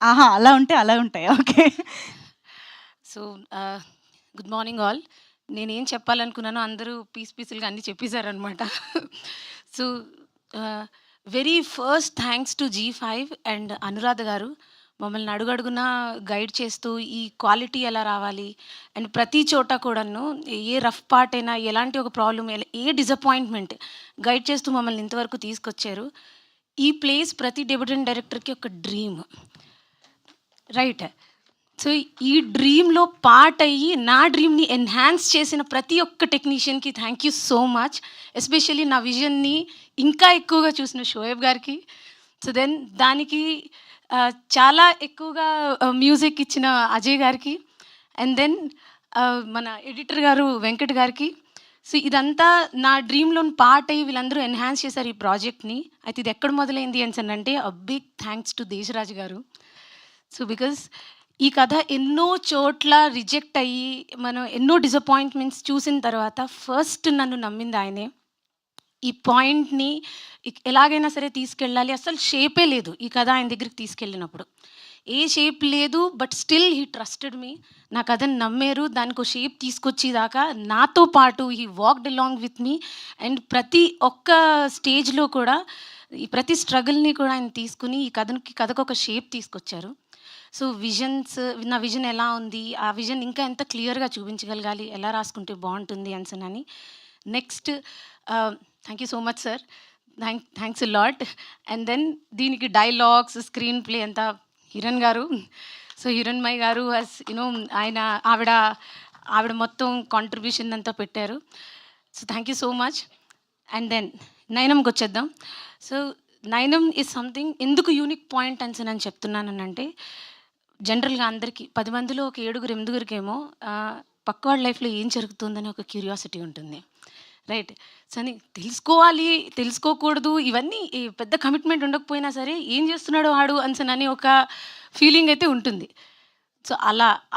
ఆహా! అలా ఉంటే అలా ఉంటాయా? Okay. So, good morning all. నేనేం చెప్పాలనుకున్నానో అందరూ పీసులుగా అన్నీ చెప్పేసారనమాట. So, very first thanks to Zee5 and Anuradha garu. మమ్మల్ని అడుగడుగునా గైడ్ చేస్తూ, ఈ క్వాలిటీ ఎలా రావాలి అండ్ ప్రతి చోట కూడాను ఏ రఫ్ పార్ట్ అయినా, ఎలాంటి ఒక ప్రాబ్లమ్, ఏ డిసప్పాయింట్‌మెంట్ గైడ్ చేస్తూ మమ్మల్ని ఇంతవరకు తీసుకొచ్చారు. ఈ ప్లేస్ ప్రతి డెబ్యూటెంట్ డైరెక్టర్‌కి ఒక డ్రీమ్. రైట్. సో, ఈ డ్రీమ్‌లో పార్ట్ అయ్యి, నా డ్రీమ్‌ని ఎన్హాన్స్ చేసిన ప్రతి ఒక్క టెక్నీషియన్‌కి thank you so much. Especially నా విజన్‌ని ఇంకా ఎక్కువగా చూసిన షోయబ్ గారికి. సో, దెన్ దానికి చాలా ఎక్కువగా మ్యూజిక్ ఇచ్చిన అజయ్ గారికి. అండ్ దెన్ మన ఎడిటర్ గారు వెంకట్ గారికి. సో, ఇదంతా నా డ్రీమ్‌లోని పార్ట్ అయ్యి వీళ్ళందరూ ఎన్హాన్స్ చేశారు ఈ ప్రాజెక్ట్‌ని. అయితే ఇది ఎక్కడ మొదలైంది అనేసనంటే బిగ్ థాంక్స్ టు దేశరాజు గారు. సో, బికాజ్ ఈ కథ ఎన్నో చోట్ల రిజెక్ట్ అయ్యి, మనం ఎన్నో డిసప్పాయింట్మెంట్స్ చూసిన తర్వాత ఫస్ట్ నన్ను నమ్మింది ఆయనే. ఈ పాయింట్‌ని ఎలాగైనా సరే తీసుకెళ్ళాలి. అసలు షేపే లేదు ఈ కథ ఆయన దగ్గరికి తీసుకెళ్ళినప్పుడు. ఏ షేప్ లేదు. But still he trusted me. నా కథని నమ్మారు. దానికో షేప్ తీసుకొచ్చేదాకా నాతో పాటు he walked along with me. And ప్రతి ఒక్క స్టేజ్‌లో కూడా ఈ ప్రతి స్ట్రగుల్‌ని కూడా ఆయన తీసుకొని ఈ కథకొక షేప్ తీసుకొచ్చారు. సో, నా విజన్ ఎలా ఉంది? ఆ విజన్ ఇంకా ఎంత క్లియర్‌గా చూపించగలగాలి? ఎలా రాసుకుంటే బావుంటుంది అనేసనని. Next thank you so much sir. Thanks a lot. And then దీనికి డైలాగ్స్, స్క్రీన్ ప్లే అంతా హిరణ్ గారు. సో, హిరణ్మయి గారు ఆయన ఆవిడ ఆవిడ మొత్తం కాంట్రిబ్యూషన్ అంతా పెట్టారు. So, thank you so much. And then నయనంకొచ్చేద్దాం. సో, నయనం ఈజ్ సంథింగ్ ఎందుకు యూనిక్ పాయింట్ అనేసనని చెప్తున్నాననంటే, జనరల్‌గా అందరికీ 10 మందిలో ఒక ఏడుగురు, ఎనిమిదిగురికేమో పక్కవాడి లైఫ్‌లో ఏం జరుగుతుందని ఒక క్యూరియాసిటీ ఉంటుంది. రైట్. సో, అని తెలుసుకోవాలి, తెలుసుకోకూడదు ఇవన్నీ ఈ పెద్ద కమిట్మెంట్ ఉండకపోయినా సరే, ఏం చేస్తున్నాడు వాడు అనేసనని ఒక ఫీలింగ్ అయితే ఉంటుంది. సో,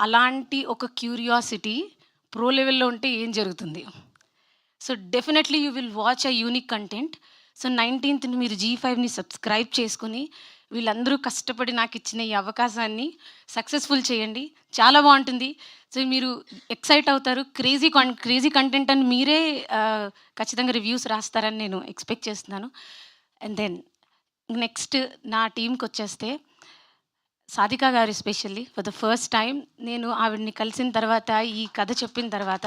అలాంటి ఒక క్యూరియాసిటీ ప్రో లెవెల్‌లో ఉంటే ఏం జరుగుతుంది? So, definitely you will watch a unique content. So, 19థ్ మీరు జీ5ని సబ్స్క్రైబ్ చేసుకొని, వీళ్ళందరూ కష్టపడి నాకిచ్చిన ఈ అవకాశాన్ని సక్సెస్‌ఫుల్ చేయండి. చాలా బావుంటుంది. సో, మీరు ఎక్సైట్ అవుతారు. క్రేజీ కంటెంట్ అని మీరే ఖచ్చితంగా రివ్యూస్ రాస్తారని నేను ఎక్స్‌పెక్ట్ చేస్తున్నాను. అండ్ దెన్ నెక్స్ట్ నా టీమ్‌కొచ్చేస్తే సాధిక గారు especially for the first time నేను ఆవిడని కలిసిన తర్వాత, ఈ కథ చెప్పిన తర్వాత,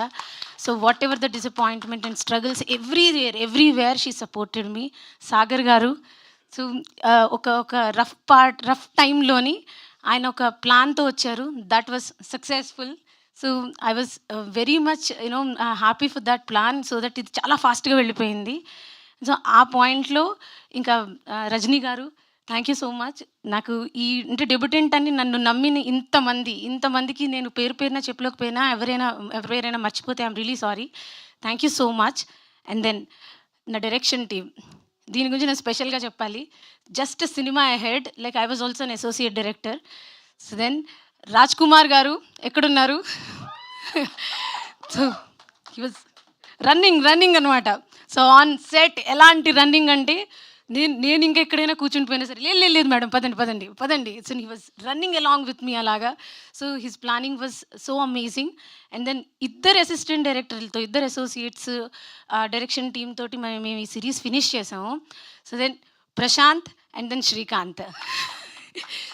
so what ever the disappointment and struggles everywhere she supported me. Sagar గారు, సో ఒక రఫ్ టైంలోని ఆయన ఒక ప్లాన్తో వచ్చారు. That was successful. So I was very much happy for that plan. So that ఇది చాలా ఫాస్ట్గా వెళ్ళిపోయింది. సో ఆ పాయింట్లో ఇంకా రజనీ గారు, థ్యాంక్ యూ సో మచ్. నాకు అంటే డెబ్యూటెంట్ అని నన్ను నమ్మిన ఇంతమందికి నేను పేరు పేరున చెప్పలేకపోయినా, ఎవరైనా మర్చిపోతే I'm really sorry. Thank you so much. And then నా డైరెక్షన్ టీమ్, దీని గురించి నేను స్పెషల్గా చెప్పాలి. Just cinema ahead, like I was also an associate director. So then Raj Kumar garu ఎక్కడున్నారు? సో హీ వాజ్ రన్నింగ్ అనమాట. సో ఆన్ సెట్ ఎలాంటి రన్నింగ్ అంటే, నేను ఇంకా ఎక్కడైనా కూర్చుండిపోయినా సరే, లేదు మేడం పదండి. So he was running along with me అలాగా. So his planning was so amazing. And then ఇద్దరు అసిస్టెంట్ డైరెక్టర్లతో, ఇద్దరు అసోసియేట్స్ డైరెక్షన్ టీమ్ తోటి మేము ఈ సిరీస్ ఫినిష్ చేసాము. So then Prashant and then Srikanth.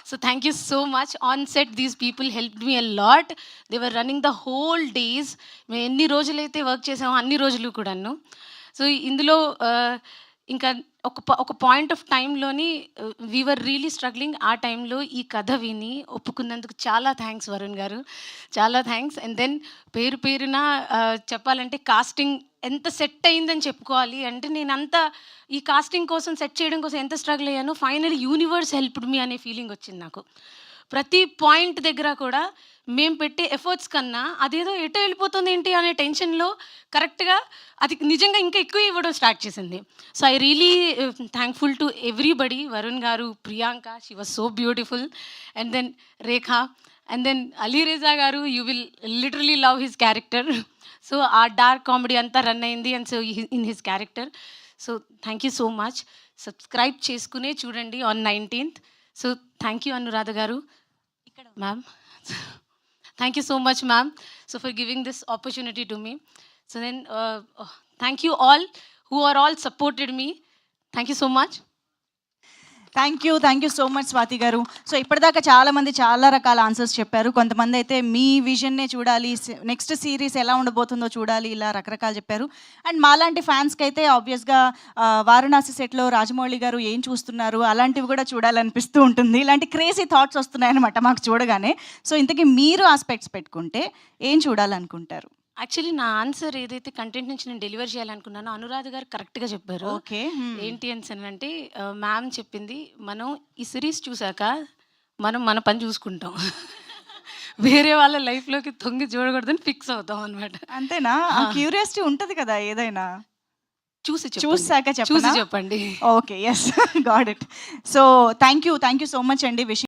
So thank you so much. On set these people helped me a lot. They were running the whole days. మేము ఎన్ని రోజులైతే వర్క్ చేసామో అన్ని రోజులు కూడాను. సో ఇందులో ఇంకా ఒక పాయింట్ ఆఫ్ టైంలోని వీ వర్ రియలీ స్ట్రగ్లింగ్. ఆ టైంలో ఈ కథ విని ఒప్పుకున్నందుకు చాలా థ్యాంక్స్ వరుణ్ గారు, చాలా థ్యాంక్స్. అండ్ దెన్ పేరున చెప్పాలంటే కాస్టింగ్ ఎంత సెట్ అయిందని చెప్పుకోవాలి. అంటే నేనంతా ఈ కాస్టింగ్ కోసం, సెట్ చేయడం కోసం ఎంత స్ట్రగుల్ అయ్యానో, ఫైనల్ యూనివర్స్ హెల్ప్డ్ మీ అనే ఫీలింగ్ వచ్చింది నాకు. ప్రతి పాయింట్ దగ్గర కూడా మేము పెట్టే ఎఫర్ట్స్ కన్నా అదేదో ఎటో వెళ్ళిపోతుంది ఏంటి అనే టెన్షన్లో కరెక్ట్గా అది నిజంగా ఇంకా ఎక్కువ ఇవ్వడం స్టార్ట్ చేసింది. So I really thankful to everybody. Varun garu, Priyanka, she was so beautiful. And then Rekha, and then Ali Reza garu, you will literally love his character. So ఆ డార్క్ కామెడీ అంతా రన్ అయింది and so in his character. So thank you so much. Subscribe చేసుకునే చూడండి on 19th. So thank you Anuradha garu ma'am. Thank you so much ma'am. So for giving this opportunity to me. So then thank you all who are all supported me. Thank you so much. Thank you so much Swathi గారు. సో ఇప్పటిదాకా చాలామంది చాలా రకాల answers చెప్పారు. కొంతమంది అయితే మీ విజన్నే చూడాలి, నెక్స్ట్ సిరీస్ ఎలా ఉండబోతుందో చూడాలి, ఇలా రకరకాలు చెప్పారు. అండ్ మాలాంటి ఫ్యాన్స్కి అయితే ఆబ్వియస్గా వారణాసి సెట్లో రాజమౌళి గారు ఏం చూస్తున్నారు అలాంటివి కూడా చూడాలనిపిస్తూ ఉంటుంది. ఇలాంటి క్రేజీ థాట్స్ వస్తున్నాయన్నమాట మాకు చూడగానే. సో ఇంతకీ మీరు ఆస్పెక్ట్స్ పెట్టుకుంటే ఏం చూడాలనుకుంటారు? యాక్చువల్లీ నా ఆన్సర్ ఏదైతే కంటెంట్ నుంచి నేను డెలివర్ చేయాలనుకున్నానో అనురాధ గారు కరెక్ట్గా చెప్పారు. ఓకే. ఏంటి అని అంటే మ్యామ్ చెప్పింది, మనం ఈ సిరీస్ చూసాక మనం మన పని చూసుకుంటాం, వేరే వాళ్ళ లైఫ్లోకి తొంగి చూడకూడదని ఫిక్స్ అవుతాం అనమాట. అంతేనా? క్యూరియాసిటీ ఉంటుంది కదా ఏదైనా. చూసాక చూసి చెప్పండి. చెప్పండి. Okay, yes, got it. So thank you so much అండి.